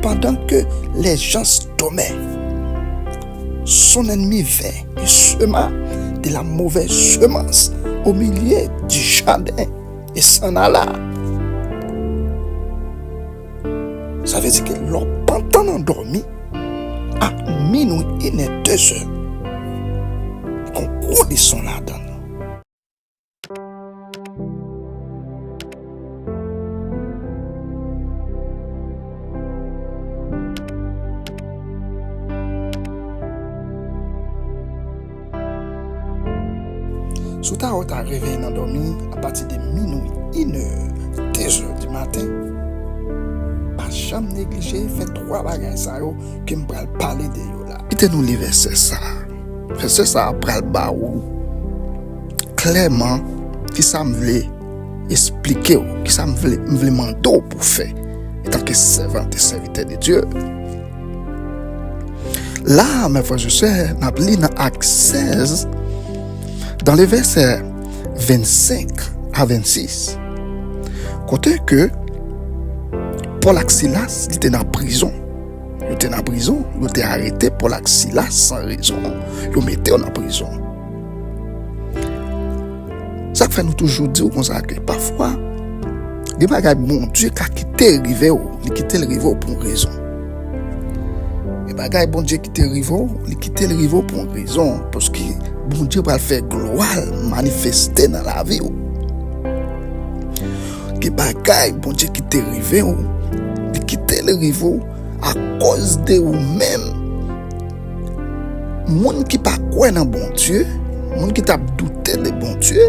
pendant que les gens dormaient, son ennemi vint et sema de la mauvaise semence au milieu du jardin et s'en alla. Ça veut dire que pendant endormi, à minuit et 2 heures, qu'on gros des sons là-dedans. Si tu as réveillé endormi à partir de minuit, 1 heure, 2 heures du matin, pas jamais négliger, fait 3 bagages ça que je vais parler de yo là. Et nous les versets ça. Verset ça après le baou. Clairement, qui ça me voulait expliquer, qui ça me voulait mandat pour faire, étant que servante et serviteur de Dieu. Là, mes frères et sœurs, nous avons lu dans Actes 16, dans les versets 25 à 26, côté que Paul et Silas étaient dans la prison. Ils étaient dans la prison, ils étaient arrêtés Paul et Silas sans raison. Ils mettaient en prison. Ça fait nous toujours dire comme ça que parfois, des bagages bon Dieu qui a quitté le rivet, il quitte le rivet pour une raison. Des bagages bon Dieu qui quitte le rivet, il quitte le rivet pour une raison. Parce que bon Dieu va faire gloire manifester dans la vie. Des bagages bon Dieu qui quitte le rivet, il quitte le rivet à cause de vous-même. Moun qui pas croire dans bon Dieu, moun qui t'a douté de bon Dieu,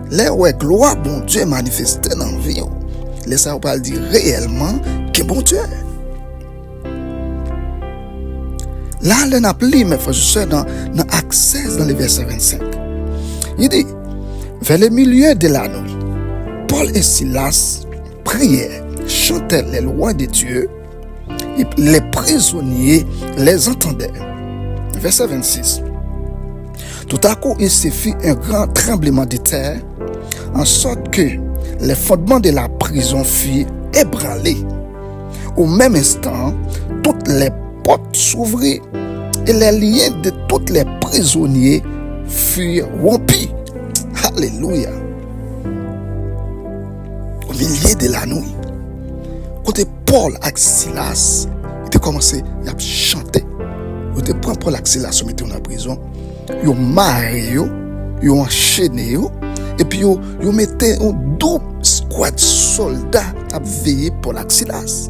là où est gloire bon Dieu manifesté dans la vie. Laissez ça pas dire réellement que bon Dieu. Là, on a pris, mes frères et sœurs, dans Actes 16, dans le verset 25. Il dit, vers le milieu de la nuit, Paul et Silas priaient, chantaient les lois de Dieu, et les prisonniers les entendaient. Verset 26. Tout à coup, il se fit un grand tremblement de terre, en sorte que les fondements de la prison furent ébranlés. Au même instant, toutes les portes s'ouvrirent et les liens de tous les prisonniers furent rompus. Alléluia. Au milieu de la nuit, côté Paul et Silas, ils ont commencé à chanter. Ils ont pris Paul et Silas, ils ont mis en prison. Ils ont marié, ils ont enchaîné, et puis ils ont mis un double squad soldats à veiller Paul et Silas.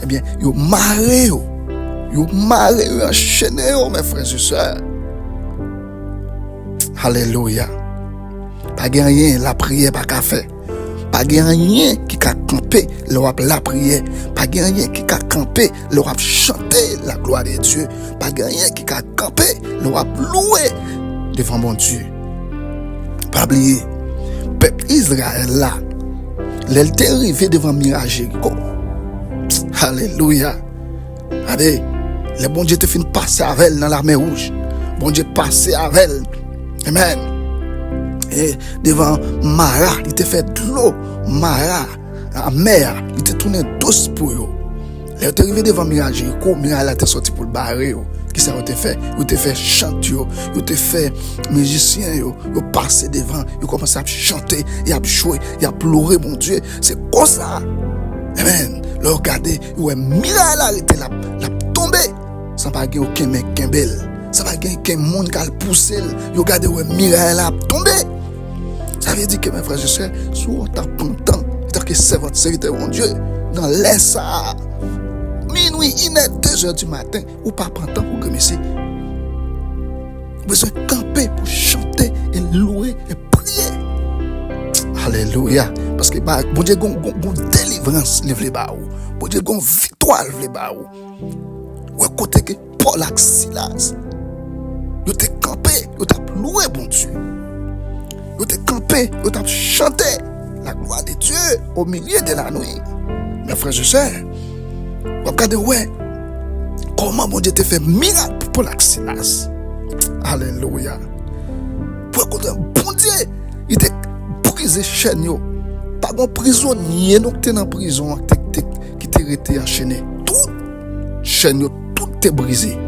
Eh bien, ils ont marié, ils ont enchaîné, mes frères et sœurs. Alléluia. Pas rien, la prière, pas qu'à faire. Pas rien qui a campé la prière. Pas rien qui a campé chanter la gloire de Dieu. Pas rien qui a campé louer devant mon Dieu. Pas oublier, peuple Israël là, l'elle est arrivé devant mirage Jéricho. Alléluia. Allez, le bon Dieu te fait passer avec elle dans la mer rouge. Bon Dieu passé avec elle. Amen. Et devant Mara, il te fait de l'eau. Mara, la mer, il te tourné douce pour eux. Il est arrivé devant mirage Jéricho. Mirage là, t'es sorti pour le barrer. Qui ça te fait? Il te fait chanter, il te fait musicien, il passe devant, il commence à chanter, il a joué, il a pleuré, mon Dieu. C'est comme ça. Amen. Le regardez, il est miracle arrêté la tomber. Sans pas gagner aucun mec qui est belle. Sans pas gagner aucun monde qui a poussé. Il regarde, il est miracle la tomber. Ça veut dire que mes frères et sœurs, si on t'a content, tant que c'est votre serviteur, mon Dieu, dans laisse ça. Minuit, 2 heures du matin, ou pas prendre temps pour remercier. Vous besoin de camper pour chanter et louer et prier. Alléluia. Parce que bon Dieu, une délivrance, le baou. Bon Dieu, une victoire, le baou. Ou à côté que Paul et Silas, ils ont campé, ils ont loué, bon Dieu. Ils ont campé, ils ont chanté la gloire de Dieu au milieu de la nuit. Mes frères et sœurs, regardez, ouais, comment mon Dieu te fait miracle pour Paul et Silas. Alléluia. Pour écouter, bon Dieu, il te brisé chaîne. Pas de prisonnier qui était en prison, qui était qui était enchaîné, toute chaîne, tout est brisé.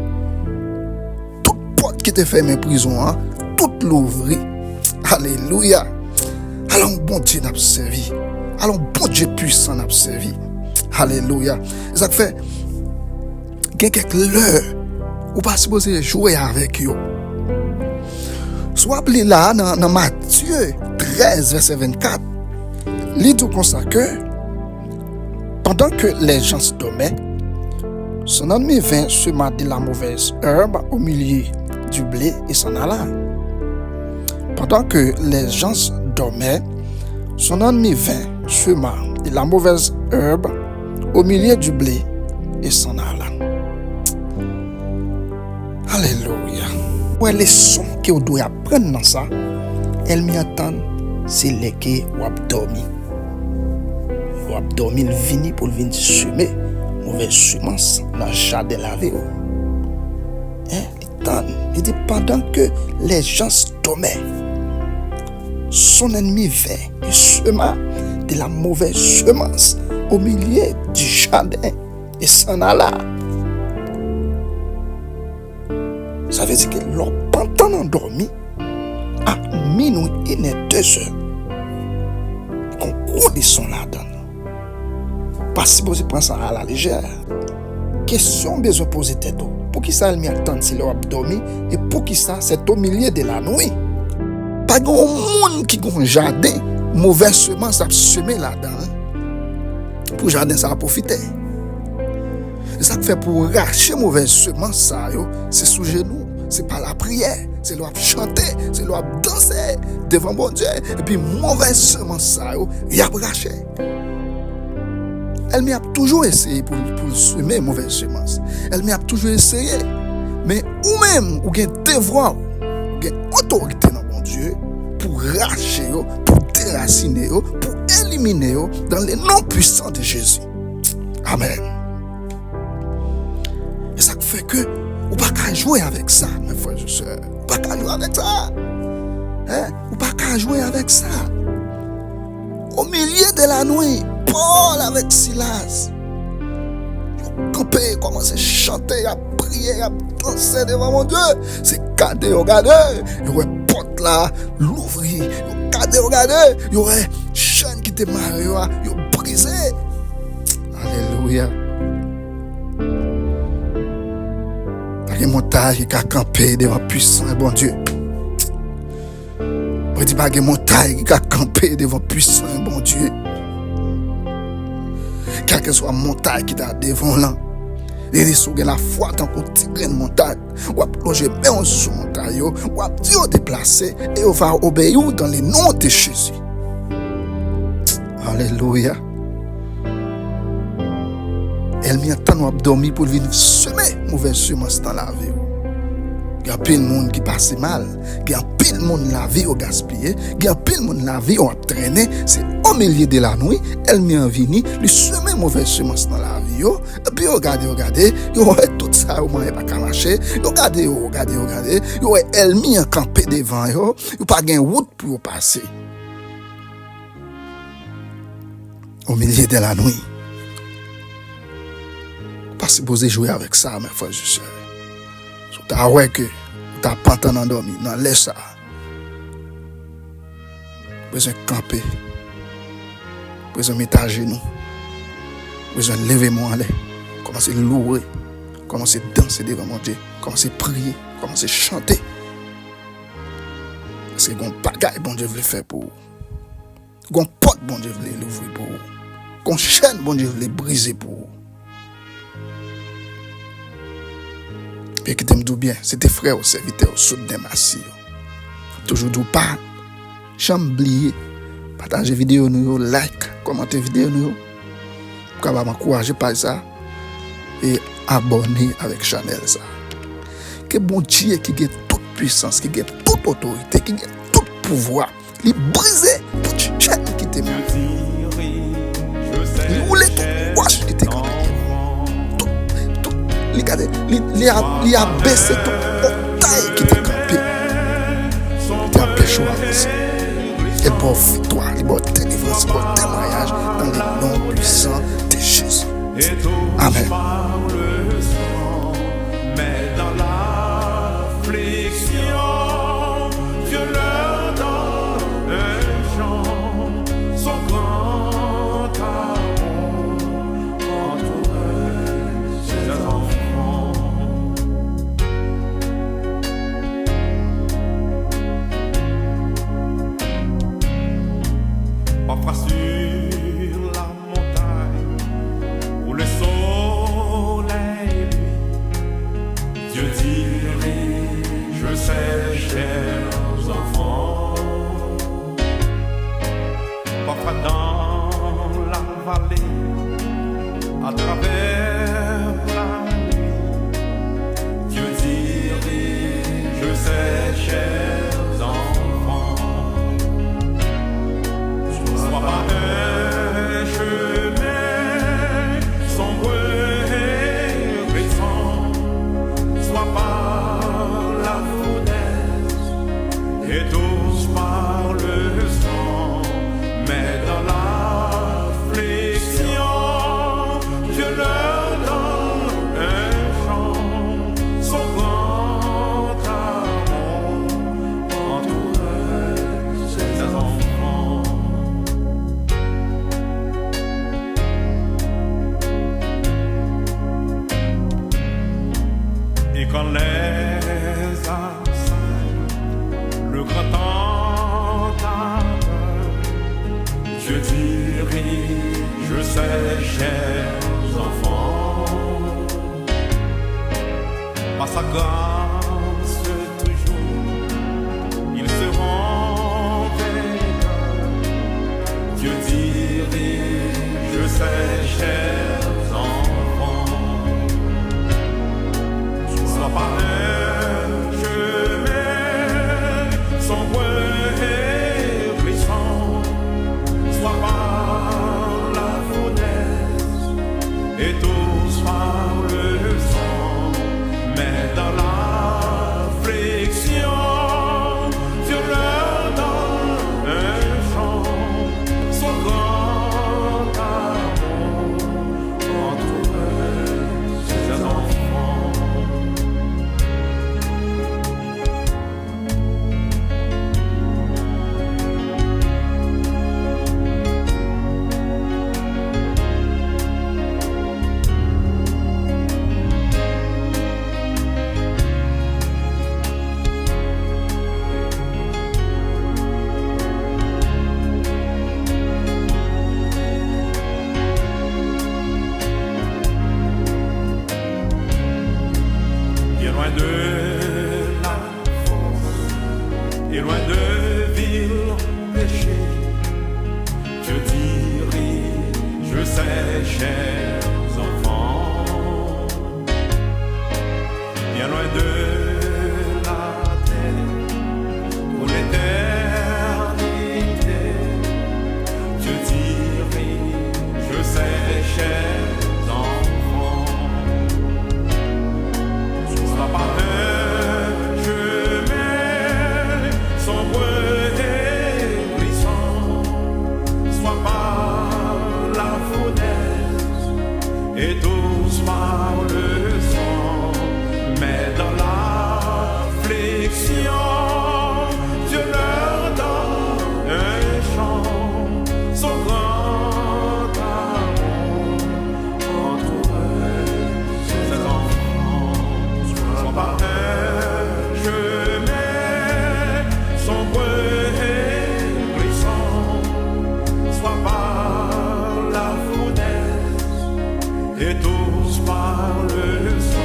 Toute porte qui était fermée en prison, hein, toute l'ouvrit. Alléluia. Alors, bon Dieu n'a servi. Alors, bon Dieu puissant n'a servi. Alléluia. Ça fait, il y a quelques heures, ou pas supposé jouer avec eux. Soit appelé là, dans Matthieu 13, verset 24, il dit comme ça que, pendant que les gens se dormaient, son ennemi vint semer de la mauvaise herbe au milieu du blé et s'en alla. Pendant que les gens dormaient, son ennemi vint semer de la mauvaise herbe au milieu du blé et s'en alla. Alléluia. Ouais, les sons que vous devez apprendre dans ça, elle m'y attend, c'est les que vous avez dormi. Vous avez dormi, il vient pour venir semer mauvaise semence dans le jardin de la vie. Il dit pendant que les gens dormaient, son ennemi vint et sema de la mauvaise semence au milieu du jardin et s'en alla. Ça veut dire que l'homme, pendant endormi, à minuit et 2 heures, qu'on coule des sons là-dedans. Pas si vous prenez ça à la légère. Question besoin de poser tête. Pour qui ça, elle m'y attend si l'homme dormi et pour qui ça, c'est au milieu de la nuit. Pas grand monde qui a un jardin, mauvaise semence à semer là-dedans. Pour le jardin, ça va profiter. Ça fait pour racheter mauvaise semence, c'est sous genou, c'est pas la prière, c'est le chanter, c'est le danser devant mon Dieu. Et puis mauvaise semence, il a racheté. Elle m'a toujours essayé pour semer mauvaise semence. Elle m'a toujours essayé. Mais ou même, ou gen devoir, ou gen autorité dans mon Dieu pour racheter, pour déraciner, pour éliminer dans les noms puissants de Jésus. Amen. Et ça fait que, ou pas qu'à jouer avec ça, mes frères et sœurs. Ou pas qu'à jouer avec ça. Ou pas qu'à jouer avec ça. Au milieu de la nuit, Paul avec Silas, ils ont campé, commencé à chanter, à prier, à danser devant mon Dieu. C'est regardez, regardez. Il y aurait porte là, l'ouvrir. Regardez, regardez. Il y aurait chaîne qui était mariée, il y aurait brisé. Alléluia. Il y a montagne qui a campé devant puissant bon Dieu. Je dis pas qu'il y a montagne qui a campé devant puissant bon Dieu. Quelle que soit montagne qui est devant là, il dit que la foi tant qu'on tire une montagne, ou à plonger bien sur la montagne, ou à Dieu déplacer et on va obéir dans le nom de Jésus. Alléluia. Elle m'y attend à dormir pour venir semer mauvaise semence dans la vie. Il y a plein de monde qui passe mal. Il y a plein de monde la vie au gaspiller. Il y a plein de monde la vie au traîner. C'est au milieu de la nuit. Elle m'y a venu lui semer mauvaise semence dans la vie. Et puis regardez. Il y aurait tout ça au moins pas qu'à marcher. Regardez. Il y aurait elle m'y a campé devant. Il n'y a pas de route pour passer. Au milieu de la nuit. Pas supposé jouer avec ça, mes frères et sœurs. Tu as ouais que tu n'as pas entendu endormi. Non, laisse ça. Besoin de camper. Besoin de mettre à genoux. Besoin de lever mon aller. Commencer à louer. Commencer à danser devant mon Dieu. Commencer à prier. Commencer à chanter. Parce que bon bagaille, bon Dieu veut faire pour vous. Bon porte, bon Dieu veut l'ouvrir pour vous. Bon chaîne, bon Dieu veut briser pour vous. Et qui t'aime tout bien, c'était frère ou serviteur au sud de Massi. Toujours tout pas, jamais oublier, partager vidéo nous, like, commenter vidéo nous, pour m'encourager par ça et abonner avec channel ça. Que bon Dieu qui a toute puissance, qui a toute autorité, qui a tout pouvoir, il brise toute chaîne qui t'aime. Il roule tout wash qui t'aime. Il a baissé ton taille qui t'a campé. Il t'a péché à avancer. Et pour victoire, il va délivrance, il va témoignage dans les noms puissants de Jésus. et tous Amen. par le sang, mais dans l'affliction, Dieu leur donne un chant, son grand amour entoure ses enfants. Parfois sur la montagne où le soleil luit, Dieu dirige ses chers enfants. Parfois dans la vallée, à travers la nuit, Dieu dirige ses chers enfants. Soit par un chemin sombre et glissant, soit par la fournaise et tous par le sang, mais dans l'affliction, Dieu leur donne un chant, son grand amour entoure ses enfants. Et quand les assaillent, le grand tentateur, Dieu dirige ses chers enfants. Par sa grâce toujours, ils seront vainqueurs. Dieu dirige ses chers enfants. Soit par un chemin sombre et glissant, soit par la fournaise et tous par le sang, mais dans l'affliction, Dieu leur donne un chant, son grand amour entoure ses enfants. Bien loin de la force et loin de vil péché, Dieu dirige ses chers enfants. Bien loin de la terre pour l'éternité, Dieu dirige ses chers enfants. Soit par un chemin sombre et glissant, soit par la fournaise et tous par le sang, mais dans l'affliction, Dieu leur donne un chant, son grand amour entoure ses enfants. Soit par un chemin sombre et glissant, soit par la fournaise et tous par le sang.